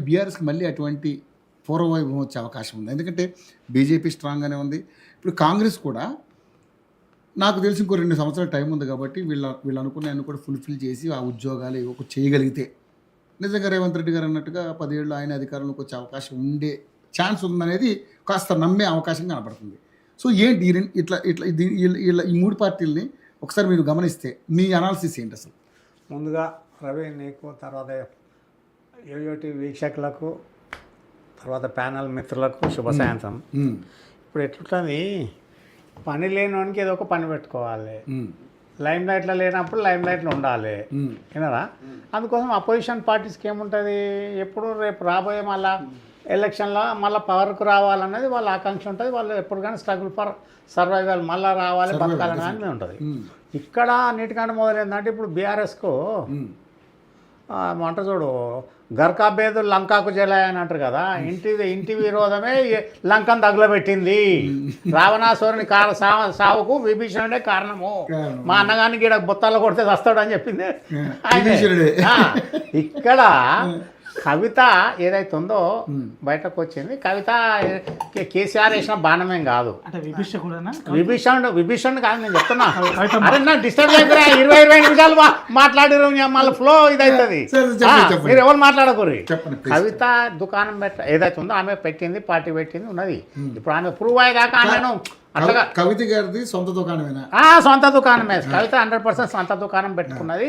బీఆర్ఎస్కి మళ్ళీ అటువంటి పూర్వవైభవం వచ్చే అవకాశం ఉంది? ఎందుకంటే బీజేపీ స్ట్రాంగ్గానే ఉంది. ఇప్పుడు కాంగ్రెస్ కూడా నాకు తెలిసి ఇంకో 2 సంవత్సరాల టైం ఉంది కాబట్టి వీళ్ళు అనుకున్నాయన్ని కూడా ఫుల్ఫిల్ చేసి ఆ ఉద్యోగాలు ఏవో ఒకటి చేయగలిగితే నిజంగా రేవంత్ రెడ్డి గారు అన్నట్టుగా 10 ఏళ్ళు ఆయన అధికారంలోకి వచ్చే అవకాశం ఉండే ఛాన్స్ ఉందనేది కాస్త నమ్మే అవకాశం కనపడుతుంది. సో ఏంటి ఈ 3 పార్టీలని ఒకసారి మీరు గమనిస్తే మీ అనాలిసిస్ ఏంటి అసలు? ముందుగా రవి నీకు, తర్వాత యోయోటి వీక్షకులకు, తర్వాత ప్యానల్ మిత్రులకు శుభ సాయంత్రం. ఇప్పుడు ఎట్లుంటుంది, పని లేనివానికి ఏదో ఒక పని పెట్టుకోవాలి. లైమ్ లైట్లో లేనప్పుడు లైమ్ లైట్లో ఉండాలి, వినరా? అందుకోసం అపోజిషన్ పార్టీస్కి ఏముంటుంది, ఎప్పుడు రేపు రాబోయే మళ్ళా ఎలక్షన్లో మళ్ళీ పవర్కు రావాలన్నది వాళ్ళ ఆకాంక్ష ఉంటుంది. వాళ్ళు ఎప్పుడు కానీ స్ట్రగుల్ ఫర్ సర్వైవల్, మళ్ళీ రావాలి బతకాలని అని ఉంటుంది. ఇక్కడ అన్నిటికంటే మొదలైందంటే ఇప్పుడు బీఆర్ఎస్కు అంట చూడు, గర్కా బేదు లంకాకు జలాయ అని అంటారు కదా, ఇంటి విరోధమే లంకను తగులబెట్టింది. రావణాసురుని సావుకు విభీషణుడే కారణము. మా అన్నగానికి ఇక్కడ బొత్తాలు కొడితే వస్తాడు అని చెప్పింది. ఇక్కడ కవిత ఏదైతే ఉందో బయటకు వచ్చింది. కవిత కేసీఆర్ వేసిన బాణమేం కాదు, విభీషణుడు కాదు నేను చెప్తున్నా. అరే నా డిస్టర్బ్ అయిపోయి 20 నిమిషాలు మాట్లాడిరు, మళ్ళీ ఫ్లో ఇదవుతుంది. మీరు ఎవరు మాట్లాడకూరి. కవిత దుకాణం ఏదైతే ఉందో ఆమె పెట్టింది, పార్టీ పెట్టింది ఉన్నది. ఇప్పుడు ఆమె ప్రూవ్ అయ్యేదాకా ఆమెను అట్లా కవిత గారిది సొంత దుకాణమేనా? సొంత దుకాణమే. కవిత 100% సొంత దుకాణం పెట్టుకున్నది.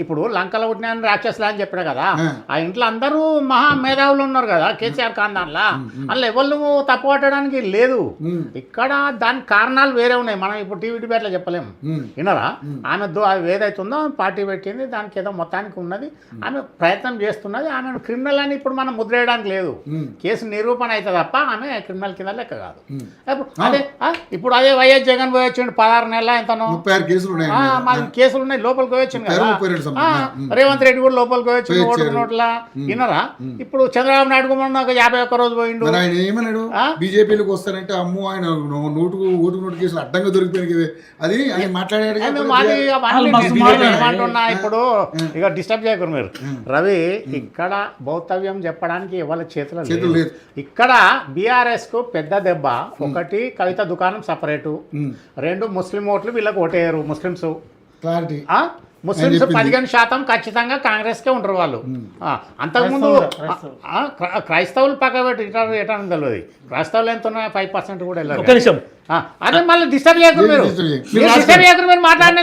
ఇప్పుడు లంకలో పుట్టిన రాక్షసులు అని చెప్పిన కదా, ఆ ఇంట్లో అందరూ మహా మేధావులు ఉన్నారు కదా కేసీఆర్ ఖాన్దాన్లా. అందులో ఎవరు తప్పబట్టడానికి లేదు. ఇక్కడ దానికి కారణాలు వేరే ఉన్నాయి, మనం ఇప్పుడు టీవీ డిబేట్లో చెప్పలేము, వినరా? ఆమె ఏదైతుందో పార్టీ పెట్టింది, దానికి ఏదో మొత్తానికి ఉన్నది. ఆమె ప్రయత్నం చేస్తున్నది. ఆమె క్రిమినల్ అని ఇప్పుడు మనం ముద్రేయడానికి లేదు. కేసు నిరూపణ అయితే తప్ప ఆమె క్రిమినల్ కింద లెక్క కాదు. అదే ఇప్పుడు అదే వైఎస్ జగన్ పోయి వచ్చిండు 16 నెలల ఎంతనో 36 కేసులు ఉన్నాయి, లోపలికి పోయి వచ్చింది కదా. రేవంత్ రెడ్డి కూడా లోపలికి పోయి వచ్చిండు ఓటుకున్నట్లా, వినరా? ఇప్పుడు చంద్రబాబు నాయుడు కూడా 51 రోజు పోయిండు. ఏమన్నాడు, బీజేపీలోకి వస్తారంటే అమ్ము ఆయన ఓటుకు కేసులు అడ్డంగా దొరికిపోయి అది ఆయన మాట్లాడాడు. ఏమంటున్నా ఇప్పుడు ఇక డిస్టర్బ్ చేయకూడదు మీరు. రవి, ఇక్కడ భౌతవ్యం చెప్పడానికి ఎవరి చేతిలో లేదు. ఇక్కడ బీఆర్ఎస్ కు పెద్ద దెబ్బ. ఒకటి, కవిత దుకాణం సపరేటు. 2, ముస్లిం ఓట్లు వీళ్ళకి ఓటేయరు. ముస్లిమ్స్ 15% ఖచ్చితంగా కాంగ్రెస్కే ఉంటారు వాళ్ళు. అంతకుముందు క్రైస్తవులు పక్క పెట్టి ఎటానికి తెలియదు. క్రైస్తవులు ఎంత ఉన్నాయి 5% కూడా వెళ్ళారు. అదే మళ్ళీ డిస్టర్బ్ చేయకూడదు మీరు మాట్లాడిన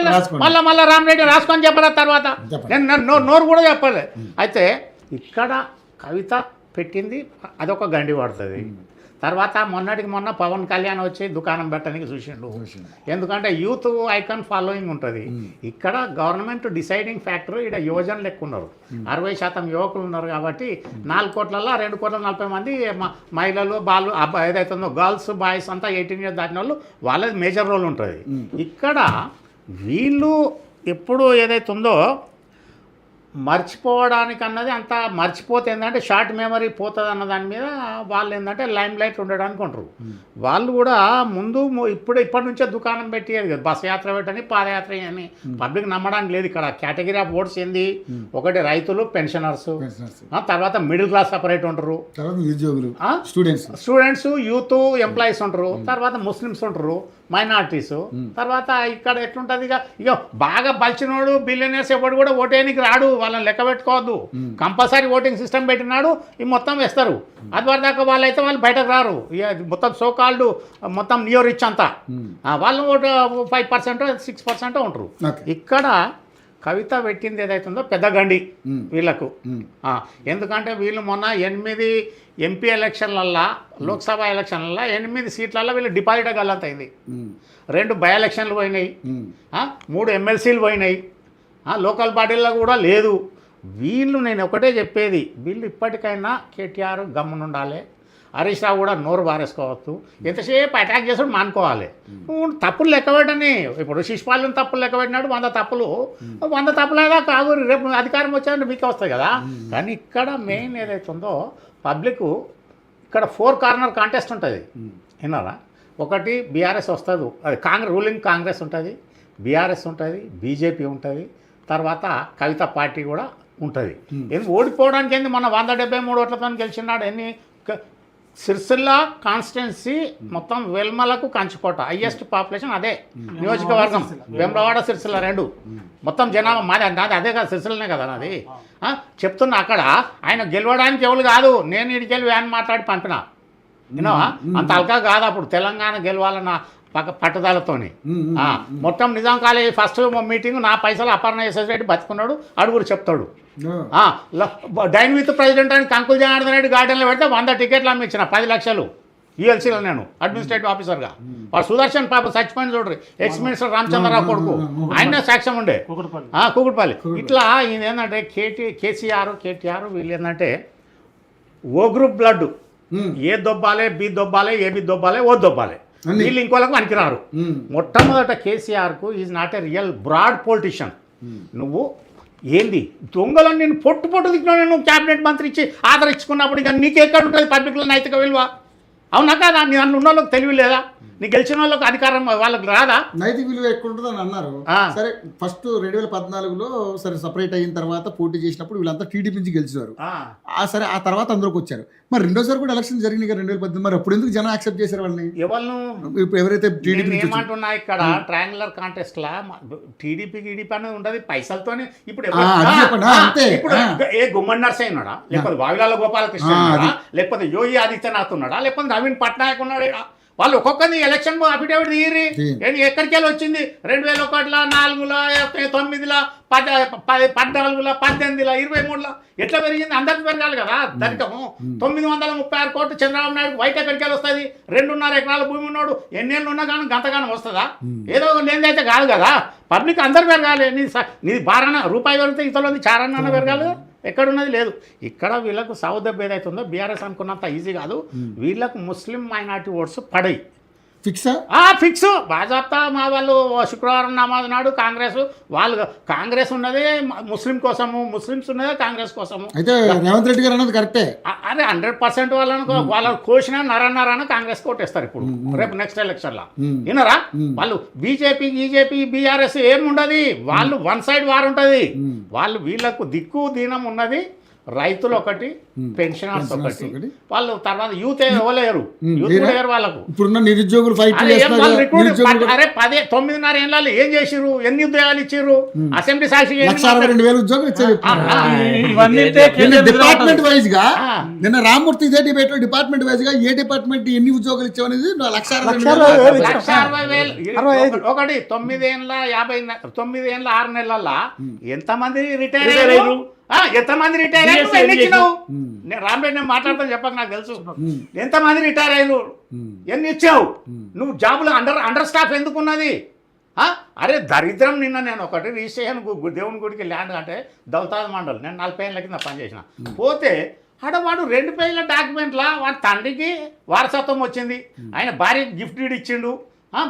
మళ్ళీ రామరెడ్డి రాసుకొని చెప్పాలి. తర్వాత నేను నోరు కూడా చెప్పాలి. అయితే ఇక్కడ కవిత పెట్టింది అదొక గండి పడుతుంది. తర్వాత మొన్నటికి మొన్న పవన్ కళ్యాణ్ వచ్చి దుకాణం పెట్టడానికి చూసిండు. ఎందుకంటే యూత్ ఐకాన్ ఫాలోయింగ్ ఉంటుంది. ఇక్కడ గవర్నమెంట్ డిసైడింగ్ ఫ్యాక్టర్ ఇక్కడ యువజన లెక్క ఉన్నారు. 60% యువకులు ఉన్నారు కాబట్టి 4 కోట్లలో 2,40 మంది మహిళలు, బాలు ఏదైతుందో గర్ల్స్ బాయ్స్ అంతా 18 ఇయర్స్ దాటిన వాళ్ళు, వాళ్ళది మేజర్ రోల్ ఉంటుంది. ఇక్కడ వీళ్ళు ఎప్పుడు ఏదైతుందో మర్చిపోవడానికి అన్నది అంత మర్చిపోతే ఏంటంటే షార్ట్ మెమరీ పోతుంది అన్న దాని మీద వాళ్ళు ఏంటంటే లైమ్ లైట్ ఉండడానికి ఉంటారు. వాళ్ళు కూడా ముందు ఇప్పటి నుంచే దుకాణం పెట్టేది కదా, బస్ యాత్ర పెట్టని పాదయాత్ర అని పబ్లిక్ నమ్మడానికి లేదు. ఇక్కడ కేటగిరీ ఆఫ్ ఓట్స్ ఏంది, ఒకటి రైతులు, పెన్షనర్స్, తర్వాత మిడిల్ క్లాస్ సపరేట్ ఉంటారు, స్టూడెంట్స్, యూత్, ఎంప్లాయీస్ ఉంటారు, తర్వాత ముస్లిమ్స్ ఉంటారు, మైనార్టీస్. తర్వాత ఇక్కడ ఎట్లుంటుంది, ఇక బాగా బలిచినోడు బిలియనర్స్ ఎవడు కూడా ఓటేనికి రాడు, వాళ్ళని లెక్క పెట్టుకోవద్దు. కంపల్సరీ ఓటింగ్ సిస్టమ్ పెట్టినాడు, ఇవి మొత్తం వేస్తారు. అది వరదాకా వాళ్ళైతే వాళ్ళు బయటకు రారు. ఇక మొత్తం సోకాల్డ్ మొత్తం నియో రిచ్ అంతా వాళ్ళు 5% 6% ఉంటారు. ఇక్కడ కవిత పెట్టింది ఏదైతుందో పెద్ద గండి వీళ్ళకు. ఎందుకంటే వీళ్ళు మొన్న 8 ఎంపీ ఎలక్షన్లల్లో, లోక్సభ ఎలక్షన్లలో 8 సీట్లలో వీళ్ళు డిపాజిట్ గల్లంతైంది. 2 బై ఎలక్షన్లు పోయినాయి, 3 ఎమ్మెల్సీలు పోయినాయి, లోకల్ బాడీల్లో కూడా లేదు. వీళ్ళు నేను ఒకటే చెప్పేది, వీళ్ళు ఇప్పటికైనా కేటీఆర్ గమ్మునుండాలి, హరీష్ రావు కూడా నోరు బారేసుకోవచ్చు. ఎంతసేపు అటాక్ చేసుడు మానుకోవాలి. తప్పులు లెక్కబెట్టని, ఇప్పుడు శిశుపాలను తప్పులు లెక్కబెట్టినాడు, 100 తప్పులు 100 తప్పులేదా కాదు, రేపు అధికారం వచ్చారంటే మీకే వస్తాయి కదా. కానీ ఇక్కడ మెయిన్ ఏదైతుందో పబ్లిక్ ఇక్కడ 4 కార్నర్ కాంటెస్ట్ ఉంటుంది, విన్నారా? ఒకటి బీఆర్ఎస్ వస్తుంది, అది రూలింగ్ కాంగ్రెస్ ఉంటుంది, బీఆర్ఎస్ ఉంటుంది, బీజేపీ ఉంటుంది, తర్వాత కవిత పార్టీ కూడా ఉంటుంది. ఎందుకు ఓడిపోవడానికి ఏంది? మొన్న 173 ఓట్లతో గెలిచినాడు. ఎన్ని సిరిసిల్ల కాన్స్టిట్యున్సీ మొత్తం వెల్మలకు కంచికోట హైయెస్ట్ పాపులేషన్ అదే నియోజకవర్గం. వేములవాడ సిరిసిల్ల 2 మొత్తం జనాభా నాది అదే కదా, సిరిసిల్లనే కదా నాది. చెప్తున్నా అక్కడ ఆయన గెలవడానికి ఎవరు కాదు, నేను ఇడికెళ్ళి వ్యాన్ మాట్లాడి పంపిన. విన్నావా? అంత అల్కా కాదు అప్పుడు తెలంగాణ గెలవాలన్న పట్టుదలతోని. మొత్తం నిజాం కాలేజీ ఫస్ట్ మీటింగ్ నా పైసలు అపర్ణ ఎస్ఎస్ రెడ్డి బతుకున్నాడు, అడుగురు చెప్తాడు. డైన్ విత్ ప్రెసిడెంట్ అని కంకుల్ జనార్దన్ రెడ్డి గార్డెన్లో పెడితే 100 టికెట్లు అమ్మించిన 10 లక్షలు ఈఎల్సీలో నేను అడ్మినిస్ట్రేటివ్ ఆఫీసర్గా. వాడు సుదర్శన్ పాప చచ్చిపోయిన చూడరు, ఎక్స్ మినిస్టర్ రామచంద్రరావు కొడుకు, ఆయన సాక్ష్యం ఉండే కూకుట్పల్లి. ఇట్లా ఈయన ఏంటంటే కేటీఆర్ వీళ్ళు ఏంటంటే ఓ గ్రూప్ బ్లడ్, ఏ దొబ్బాలే, బి దొబ్బాలే, ఏబి దొబ్బాలే, ఓ దొబ్బాలే, వీళ్ళు ఇంకోళ్ళకు పనికిరారు. మొట్టమొదట కేసీఆర్కు is not a real broad politician. నువ్వు ఏంది దొంగలను నేను పొట్టు దిక్కున్నా, నువ్వు క్యాబినెట్ మంత్రి ఇచ్చి ఆదరించుకున్నప్పుడు ఇక నీకెక్కడ ఉంటుంది పబ్లిక్లో నైతిక విలువ? అవునా కాదా? నీ అన్న ఉన్న వాళ్ళకి తెలివి లేదా? నీ గెలిచిన వాళ్ళకి అధికారం వాళ్ళకి రాదా? నైతిక విలువ ఎక్కడుంటుందని అన్నారు. సరే ఫస్ట్ 2014లో సరే సపరేట్ అయిన తర్వాత పోటీ చేసినప్పుడు వీళ్ళంతా టీడీపీ నుంచి గెలిచారు. సరే ఆ తర్వాత అందరికి వచ్చారు. మరి రెండోసారి కూడా ఎలక్షన్ జరిగినాయి 2018. మరి అప్పుడు ఎందుకు జనం యాక్సెప్ట్ చేశారు వాళ్ళని? ఎవరైతే టీడీపీ ఏమంటున్నా ఇక్కడ ట్రయాంగులర్ కాంటెస్ట్ లా టీడీపీ అనేది ఉండదు పైసలతోనే. ఇప్పుడు ఏ గుమ్మడి నర్సయ్య ఉన్నాడా, లేకపోతే వావిలాల గోపాలకృష్ణ ఉన్నాడా, లేకపోతే యోగి ఆదిత్యనాథ్ ఉన్నాడా, లేకపోతే నవీన్ పట్నాయక్ ఉన్నాడు? వాళ్ళు ఒక్కొక్కరిని ఎలక్షన్ అఫిడవిట్ తీయరి. ఎక్కడికి వెళ్ళి వచ్చింది? 2001లో, 4లో, 9లో, 14లో, 18లో, 23లో ఎట్లా పెరిగింది? అందరికి పెరగాలి కదా ధనికము. 936 కోట్లు చంద్రబాబు నాయుడు వైట్ ఎక్కడికి వెళ్ళి వస్తుంది? 2.5 ఎకరాల భూమి ఉన్నాడు, ఎన్నేళ్ళు ఉన్నా కానీ గంతగానం వస్తుందా? ఏదో లేనిది అయితే కాదు కదా. పబ్లిక్ అందరు పెరగాలి. నీది బారన రూపాయి పెరిగితే ఇతరులది చారన్న పెరగాలి. ఎక్కడున్నది లేదు. ఇక్కడ వీళ్ళకు సౌదబ్బ ఏదైతుందో బీఆర్ఎస్ అనుకున్నంత ఈజీ కాదు. వీళ్ళకు ముస్లిం మైనార్టీ ఓట్స్ పడయి ఫిక్స్ బాజాప్తా. మా వాళ్ళు శుక్రవారం నమాజ్ నాడు కాంగ్రెస్ ఉన్నదే ముస్లిం కోసము, ముస్లిమ్స్ ఉన్నదే కాంగ్రెస్ కోసము. అయితే రేవంత్ రెడ్డి గారు అన్నది కరెక్టే. అరే 100% వాళ్ళ కోసిన నరన్నరాన కాంగ్రెస్ కోటేస్తారు ఇప్పుడు రేపు నెక్స్ట్ ఎలక్షన్లో. వినరా? వాళ్ళు బీజేపీ బీఆర్ఎస్ ఏముండదు. వాళ్ళు వన్ సైడ్ వార్ ఉంటుంది. వాళ్ళు వీళ్ళకు దిక్కు దీనం ఉన్నది. రైతులు ఒకటి, పెన్షనర్స్ ఒకటి, వాళ్ళు తర్వాత యూత్ ఇవ్వలేరు. యూత్ లేరు వాళ్ళకు. ఇప్పుడున్న నిరుద్యోగులు అరే 9.5 ఏళ్ళలో ఏం చేసిర్రు? ఎన్ని ఉద్యోగాలు ఇచ్చిర్రు? అసెంబ్లీ సాక్షి 1,62,000 ఉద్యోగాలు ఇచ్చారు. డిపార్ట్మెంట్ వైజ్ గా నిన్న రామ్మూర్తి ఇదే డిబేట్ లో డిపార్ట్మెంట్ వైజ్ గా ఏ డిపార్ట్మెంట్ ఎన్ని ఉద్యోగాలు ఇచ్చామనేది 1,60,000. ఒకటి 9 ఏళ్ళ 6 నెలల్లో ఎంతమంది రిటైర్ అయ్యారు? ఎంతమంది రిటైర్ అయ్యారు? ఎన్ని ఇచ్చినావు? నేను రాంబేడ్ నేను మాట్లాడతాను చెప్పక నాకు తెలుసు. ఎంతమంది రిటైర్ అయ్యారు? ఎన్ని ఇచ్చావు? నువ్వు జాబులు అండర్ స్టాఫ్ ఎందుకున్నది? అరే దరిద్రం. నిన్న నేను ఒకటి రిజిస్ట్రేషన్ దేవుని గుడికి ల్యాండ్ అంటే దౌతాద్ మండల్ నేను 40 ఏళ్ళ కింద పనిచేసిన పోతే వాడు 2 పేజీల డాక్యుమెంట్లా వాడి తండ్రికి వారసత్వం వచ్చింది, ఆయన భార్యకి గిఫ్ట్ డీడ్ ఇచ్చిండు,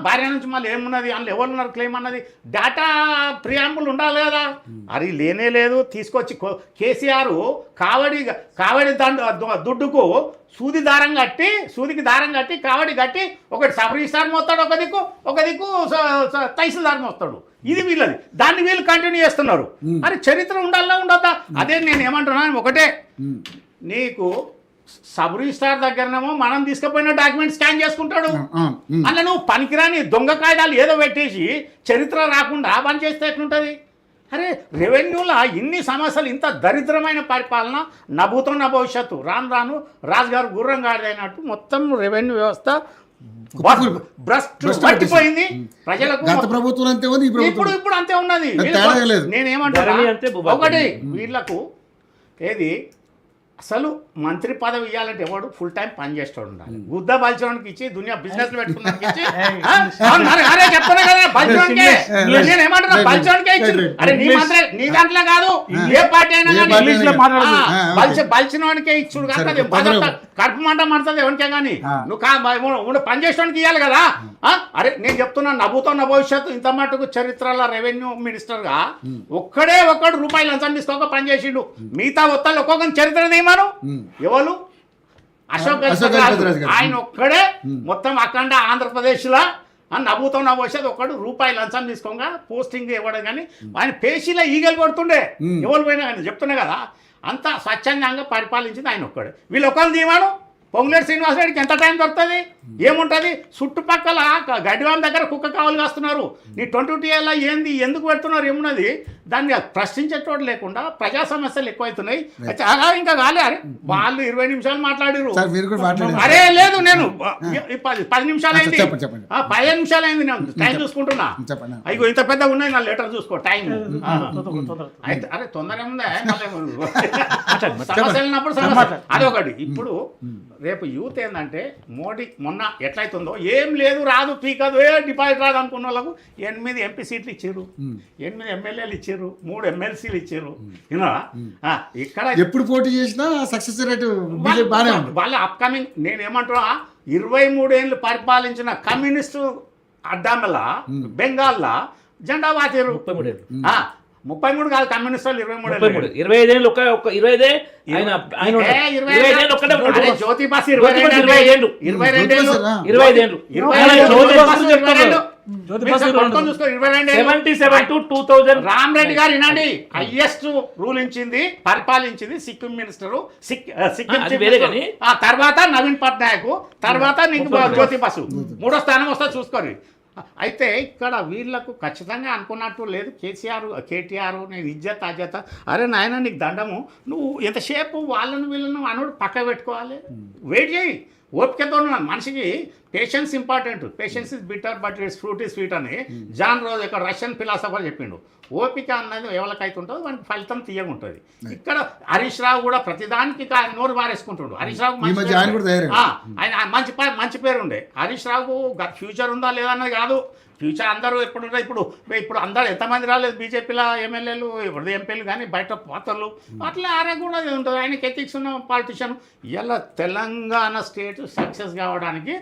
భార్య నుంచి మళ్ళీ ఏమున్నది, అందులో ఎవరు ఉన్నారు క్లెయిమ్ అన్నది డేటా ప్రియాంబుల్ ఉండాలి కదా. అది లేనే లేదు. తీసుకొచ్చి కేసీఆర్ కావడి దుడ్డుకు సూదికి దారం కట్టి కావడి కట్టి ఒకటి సబ్ రిజిస్టార్ మోస్తాడు, ఒక దిక్కు తహసీల్దార్ మోస్తాడు. ఇది వీళ్ళది. దాన్ని వీళ్ళు కంటిన్యూ చేస్తున్నారు. అరే చరిత్ర ఉండాలా ఉండొద్దా? అదే నేను ఏమంటున్నాను ఒకటే, నీకు సబ్ రిజిస్టార్ దగ్గరనేమో మనం తీసుకుపోయిన డాక్యుమెంట్ స్కాన్ చేసుకుంటాడు. అలా నువ్వు పనికిరాని దొంగ కాయిదాలు ఏదో పెట్టేసి చరిత్ర రాకుండా పని చేస్తే ఎట్లుంటుంది? అరే రెవెన్యూలో ఇన్ని సమస్యలు, ఇంత దరిద్రమైన పరిపాలన, నభూతం నా భవిష్యత్తు. రాను రాజుగారు గుర్రం గాడిదైనట్టు మొత్తం రెవెన్యూ వ్యవస్థ పట్టిపోయింది. ప్రజలకు ఇప్పుడు అంతే ఉన్నది. నేనేమంటాను ఒకటి, వీళ్ళకు ఏది అసలు మంత్రి పదవి ఇవ్వాలంటే ఎవడు ఫుల్ టైం పని చేస్తాడు ఉండాలి. గుద్ద బలిచడానికి ఇచ్చి దునియా బిజినెస్ పెట్టుకున్నానికి ఇచ్చి చెప్తున్నా కదా బలిచడానికే. నేను ఏమంటున్నా బలిచడానికే ఇచ్చింది. అరే నీ మంత్రి నీ దాంట్లో కాదు, ఏ పార్టీ అయినా బలిచినవానికే ఇచ్చుడు కాదు. కడుపు మంట మండుతుంది ఎవరికే కానీ. నువ్వు పని చేసడానికి ఇవ్వాలి కదా. అరే నేను చెప్తున్నా నవ్వుతున్న భవిష్యత్తు. ఇంత మటుకు చరిత్రలో రెవెన్యూ మినిస్టర్గా ఒక్కడు రూపాయలు లంచం తీసుకోక పని చేసిండు. మిగతా ఒత్తాలు ఒక్కొక్క చరిత్ర తీయమను. ఎవరు? అశోక్ ఆయన ఒక్కడే మొత్తం అఖండ ఆంధ్రప్రదేశ్లో నవ్వుతో నవ్వేసేది ఒకడు రూపాయి లంచం తీసుకోగా పోస్టింగ్ ఇవ్వడం కానీ ఆయన పేషీలో ఈగలు కొడుతుండే ఎవరు పోయినా కానీ చెప్తున్నా కదా అంత స్వచ్ఛందంగా పరిపాలించింది ఆయన ఒక్కడు వీళ్ళు ఒకళ్ళు దీవాను పొంగులేటి శ్రీనివాసరెడ్డికి ఎంత టైం దొరుకుతుంది ఏముంటుంది చుట్టుపక్కల గడ్డివాం దగ్గర కుక్క కావాలి కాస్తున్నారు నీ 22 ఏంది ఎందుకు పెడుతున్నారు ఏమున్నది దాన్ని ప్రశ్నించేటోడు లేకుండా ప్రజా సమస్యలు ఎక్కువైతున్నాయి చాలా ఇంకా కాలే అరే వాళ్ళు 20 నిమిషాలు మాట్లాడారు అరే లేదు నేను 10 నిమిషాలు అయింది 15 నిమిషాలు అయింది నేను టైం చూసుకుంటున్నా అయ్యో ఇంత పెద్ద ఉన్నాయి నా లెటర్ చూసుకో టైం అయితే అరే తొందర ఏముందా సమస్యలు ఉన్నప్పుడు సమస్య అదొకటి ఇప్పుడు రేపు యూత్ ఏంటంటే మోడీ మొన్న ఎట్లయితుందో ఏం లేదు రాదు పీకదు డిపాజిట్ రాదు అనుకున్న వాళ్ళకు 8 ఎంపీ సీట్లు ఇచ్చారు 8 ఎమ్మెల్యేలు ఇచ్చారు 3 ఎమ్మెల్సీలు ఇచ్చారు ఇక్కడ ఎప్పుడు పోటీ చేసినా సక్సెస్ రేట్ వాళ్ళ అప్కమింగ్ నేనేమంటున్నా 23 ఏళ్ళు పరిపాలించిన కమ్యూనిస్టు అడ్డామల బెంగాల్లో జెండా వాచారు 33 కాదు కమ్యూనిస్ట్ వాళ్ళు 23 25 ఏళ్ళు 25 జ్యోతి బస్ 22 ఏళ్ళు రామ్ రెడ్డి గారు వినండి హైయెస్ట్ రూల్ ఇచ్చింది పరిపాలించింది సిక్కిం మినిస్టర్ సిక్కిం తర్వాత నవీన్ పట్నాయక్ తర్వాత నీకు జ్యోతి బస్సు 3వ స్థానం వస్తా చూసుకోండి అయితే ఇక్కడ వీళ్ళకు ఖచ్చితంగా అనుకున్నట్టు లేదు కేటీఆర్ నేను ఇజ్జత్ అజ్జత అరే నాయన నీకు దండము నువ్వు ఎంతసేపు వీళ్ళను అనుడు పక్క పెట్టుకోవాలి వెయిట్ చేయి ఓపికతో మనిషికి patience important patience is bitter but it's fruit is sweet అని జాన్ రోజ్ ఇక్కడ రష్యన్ ఫిలాసఫర్ చెప్పిండు ఓపిక అన్నది ఎవరికైతే ఉంటుందో వానికి ఫలితం తీయగా ఉంటుంది ఇక్కడ హరీష్ రావు కూడా ప్రతిదానికి నోరు వారేసుకుంటుండు హరీష్ రావు ఆయన మంచి పేరు ఉండే హరీష్ రావుకు ఫ్యూచర్ ఉందా లేదా అన్నది కాదు ఫ్యూచర్ అందరూ ఇప్పుడు అందరూ ఎంతమంది రాలేదు బీజేపీలో ఎమ్మెల్యేలు ఇప్పుడు ఎంపీలు కానీ బయట పాత్రలు అట్లా ఆరే కూడా ఉంటుంది ఆయనకి ఎథిక్స్ ఉన్న పాలిటిషియన్ ఇలా తెలంగాణ స్టేట్ సక్సెస్ కావడానికి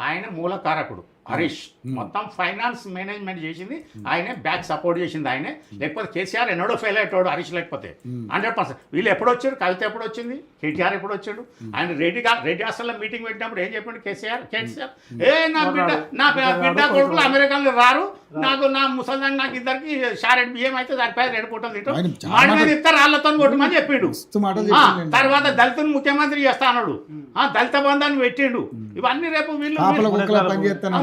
ఆయన మూలకారకుడు హరీష్ మొత్తం ఫైనాన్స్ మేనేజ్మెంట్ చేసింది ఆయనే బ్యాక్ సపోర్ట్ చేసింది ఆయనే లేకపోతే కేసీఆర్ ఎన్నడో ఫెయిల్ అయ్యేటోడు హరీష్ లేకపోతే 100%. వీళ్ళు ఎప్పుడు వచ్చారు కవిత ఎప్పుడు వచ్చింది కేటీఆర్ ఎప్పుడు వచ్చాడు ఆయన రెడ్డి హాస్టల్లో మీటింగ్ పెట్టినప్పుడు ఏం చెప్పండి కేసీఆర్ నా బిడ్డ కొడుకులు అమెరికాలో రారు నా ముసల్దాన్ని నాకు ఇద్దరికి షారెడ్ బియ్యం అయితే సరిపోయి 2 పూటలు తింటాం వాడి మీద ఇస్తారు వాళ్ళతో కొట్టమని చెప్పిండు తర్వాత దళితుని ముఖ్యమంత్రి చేస్తా అన్నాడు దళిత బంధాన్ని పెట్టిండు ఇవన్నీ రేపు వీళ్ళు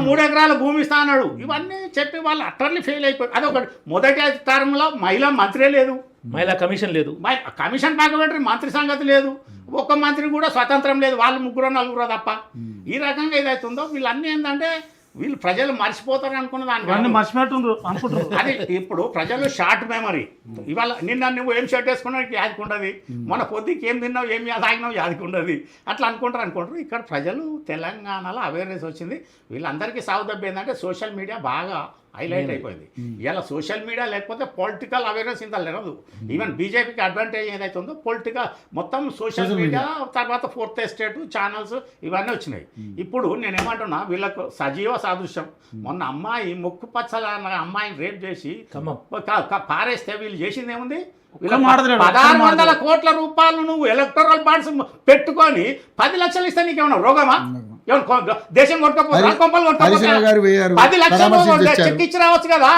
3 ఎకరాల భూమి ఇస్తా అన్నాడు ఇవన్నీ చెప్పి వాళ్ళు అట్టర్లీ ఫెయిల్ అయిపోయారు అదొకటి మొదటి టర్మ్లో మహిళా మంత్రే లేదు మహిళా కమిషన్ లేదు కమిషన్ పక్కబెట్టి మంత్రి సంగతి లేదు ఒక్క మంత్రి కూడా స్వతంత్రం లేదు వాళ్ళు 3-4 తప్ప ఈ రకంగా ఏదైతుందో వీళ్ళన్నీ ఏంటంటే వీళ్ళు ప్రజలు మర్చిపోతారు అనుకున్న దాన్ని మర్చిపోతుండ్రు అది ఇప్పుడు ప్రజలు షార్ట్ మెమరీ ఇవాళ నిన్న నువ్వు ఏం షర్ట్ వేసుకున్నావు యాదికి ఉండదు మన పొద్దుకి ఏం తిన్నావు ఏం తాగినావు యాదికి ఉండదు అట్లా అనుకుంటారు ఇక్కడ ప్రజలు తెలంగాణలో అవేర్నెస్ వచ్చింది వీళ్ళందరికీ సాగుదబ్బ ఏంటంటే సోషల్ మీడియా బాగా హైలైట్ అయిపోయింది ఇలా సోషల్ మీడియా లేకపోతే పొలిటికల్ అవేర్నెస్ ఇంత లేదు ఈవెన్ బీజేపీకి అడ్వాంటేజ్ ఏదైతే ఉందో పొలిటికల్ మొత్తం సోషల్ మీడియా తర్వాత 4th ఎస్టేట్ ఛానల్స్ ఇవన్నీ వచ్చినాయి ఇప్పుడు నేను ఏమంటున్నా వీళ్ళకు సజీవ సాదృశ్యం మొన్న అమ్మాయి ముక్కు పచ్చల అమ్మాయిని రేప్ చేసి పారేస్తే వీళ్ళు చేసింది ఏముంది 1600 కోట్ల రూపాయలు నువ్వు ఎలక్టోరల్ బాండ్స్ పెట్టుకొని 10 లక్షలు ఇస్తే నీకేమన్నా రోగమా దేశం కొట్టుకోపోతే 10 లక్షలు చెక్ ఇచ్చి రావచ్చు కదా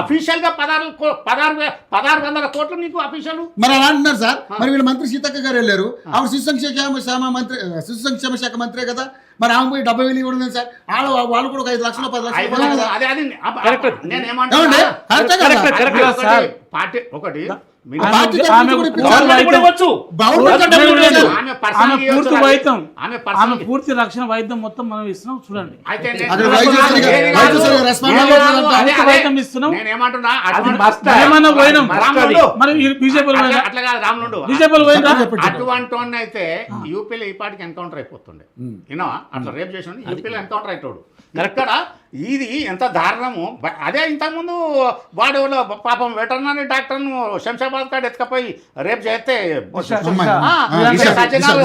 అఫీషియల్ గా 1600 కోట్లు నీకు అఫీషియల్ మరి అలా అంటున్నారు సార్ మరి వీళ్ళ మంత్రి సీతక్క గారు వెళ్ళారు ఆవిడ శిశు సంక్షేమ శాఖ మంత్రే కదా మరి ఆమె పోయి 70,000 ఇవ్వడం సార్ వాళ్ళు కూడా 5 లక్షలు 10 లక్షలు పార్టీ ఒకటి పూర్తి రక్షణ వైద్యం మొత్తం మనం ఇస్తున్నాం చూడండి అటువంటి అయితే యూపీలో ఈ పాటికి ఎన్కౌంటర్ అయిపోతుండే అట్లా రేపు చేసి యూపీలో ఎన్కౌంటర్ అయిపోడు ఇక్కడ ఇది ఎంత దారుణము అదే ఇంతకుముందు వాడు పాపం వెటర్నరీ డాక్టర్ను శంషాబాద్ కాడ ఎత్తుకపోయి రేపు చేస్తే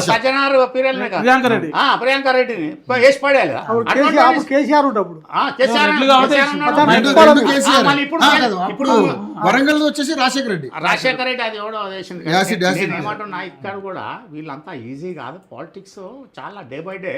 సజ్జనారు ప్రియాంక రెడ్డిని వేసి పడేయాలి ఇప్పుడు వరంగల్ వచ్చేసి రాజశేఖర రెడ్డి అది ఎవడో వేసింది ఏమంటున్నా ఇక్కడ కూడా వీళ్ళంతా ఈజీ కాదు పాలిటిక్స్ చాలా డే బై డే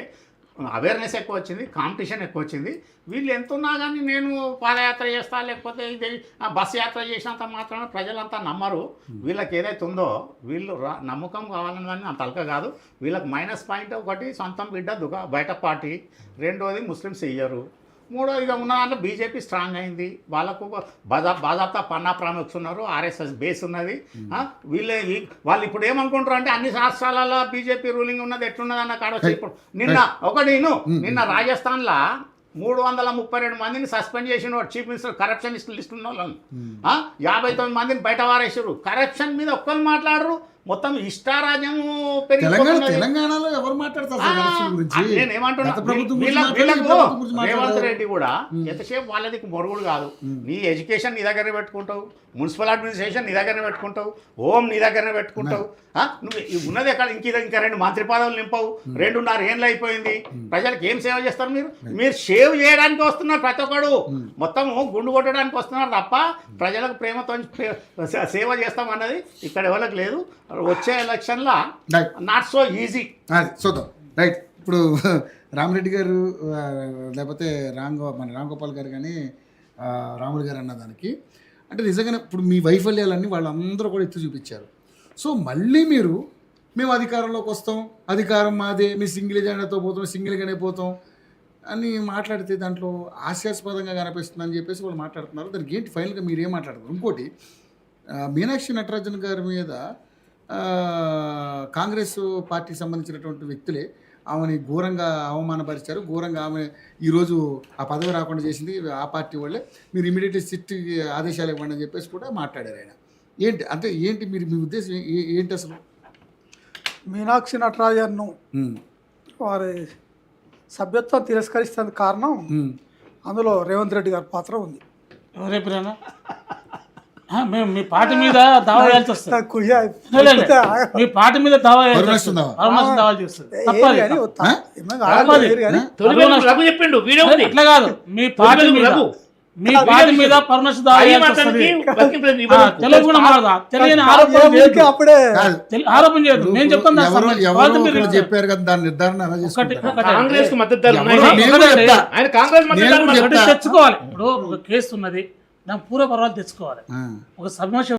అవేర్నెస్ ఎక్కువ వచ్చింది, కాంపిటీషన్ ఎక్కువ వచ్చింది. వీళ్ళు ఎంత ఉన్నా కానీ నేను పాదయాత్ర చేస్తా లేకపోతే ఇది బస్సు యాత్ర చేసినంత మాత్రాన ప్రజలంతా నమ్మరు. వీళ్ళకి ఏదైతే ఉందో వీళ్ళు నమ్మకం కావాలని అంత అలక కాదు. వీళ్ళకి మైనస్ పాయింట్ ఒకటి సొంతం బిడ్డ బయట పార్టీ, రెండోది ముస్లిమ్స్ ఇయ్యరు, మూడోదిగా ఉన్న దాంట్లో బీజేపీ స్ట్రాంగ్ అయింది. వాళ్ళకు బాజాప్తా పన్నా ప్రాముఖ్యత ఉన్నారు, ఆర్ఎస్ఎస్ బేస్ ఉన్నది. వాళ్ళు ఇప్పుడు ఏమనుకుంటారు అంటే అన్ని రాష్ట్రాలలో బీజేపీ రూలింగ్ ఉన్నది ఎట్లున్నది అన్న కాడొచ్చు. ఇప్పుడు నిన్న రాజస్థాన్లో 332 మందిని సస్పెండ్ చేసిన చీఫ్ మినిస్టర్ కరప్షన్ లిస్ట్ ఉన్న వాళ్ళని 59 మందిని బయట వారేసారు. కరప్షన్ మీద ఒక్కరు మాట్లాడరు, మొత్తం ఇష్టారాజ్యము తెలంగాణలో ఎవరు మాట్లాడతారు? రేవంత్ రెడ్డి కూడా ఎంతసేపు వాళ్ళది మొరుగుడు కాదు. నీ ఎడ్యుకేషన్ నీ దగ్గర పెట్టుకుంటావు, మున్సిపల్ అడ్మినిస్ట్రేషన్ నీ దగ్గర పెట్టుకుంటావు, హోమ్ నీ దగ్గర పెట్టుకుంటావు. నువ్వు ఉన్నది ఎక్కడ ఇంకా 2 మంత్రి పదవులు నింపవు. 2.5 ఏళ్ళు అయిపోయింది. ప్రజలకు ఏం సేవ చేస్తారు? మీరు సేవ్ చేయడానికి వస్తున్నారు, ప్రతి ఒక్కడు మొత్తం గుండు కొట్టడానికి వస్తున్నారు తప్ప ప్రజలకు ప్రేమతో సేవ చేస్తాం అన్నది ఇక్కడ ఎవరికి లేదు. వచ్చే ఎలక్షన్లో నాట్ సో ఈజీ. చూద్దాం. రైట్. ఇప్పుడు రామిరెడ్డి గారు లేకపోతే రామ్ గోపాల్ గారు కానీ రాములు గారు అన్నదానికి అంటే నిజంగానే ఇప్పుడు మీ వైఫల్యాలన్నీ వాళ్ళందరూ కూడా ఎత్తి చూపించారు. సో మళ్ళీ మేము అధికారంలోకి వస్తాం, అధికారం మాదే, మీ సింగిల్ ఎజెండాతో పోతాం, సింగిల్గానే పోతాం అని మాట్లాడితే దాంట్లో హాస్యాస్పదంగా కనిపిస్తుంది అని చెప్పేసి వాళ్ళు మాట్లాడుతున్నారు. దానికి ఏంటి ఫైనల్గా మీరు ఏం మాట్లాడుతున్నారు? ఇంకోటి, మీనాక్షి నటరాజన్ గారి మీద కాంగ్రెస్ పార్టీకి సంబంధించినటువంటి వ్యక్తులే ఆమెని ఘోరంగా అవమానపరిచారు, ఘోరంగా ఆమె ఈరోజు ఆ పదవి రాకుండా చేసింది ఆ పార్టీ వాళ్ళే, మీరు ఇమీడియట్లీ సిట్ ఆదేశాలు ఇవ్వండి అని చెప్పేసి కూడా మాట్లాడారు ఆయన. ఏంటి మీ ఉద్దేశం ఏంటి అసలు? మీనాక్షి నటరాజన్ను వారి సభ్యత్వం తిరస్కరిస్తున్న కారణం అందులో రేవంత్ రెడ్డి గారి పాత్ర ఉంది. రేపునా మేము మీ పార్టీ మీద దావా చేయాల్సి వస్తుంది. మీ పార్టీ మీద దావా చెప్పిండు వీడియో అట్లా కాదు, మీ పార్టీ మీద పర్మిషన్ దావా తెలుగు తెలియని ఆరోపణ చేయదు. నేను చెప్తాను చెప్పారు కదా, దాని నిర్ధారణ కాంగ్రెస్ మద్దతు తెచ్చుకోవాలి. ఇప్పుడు ఒక కేసు ఉన్నది, దాని పూర్వ పర్వాలు తెచ్చుకోవాలి. ఒక సమస్య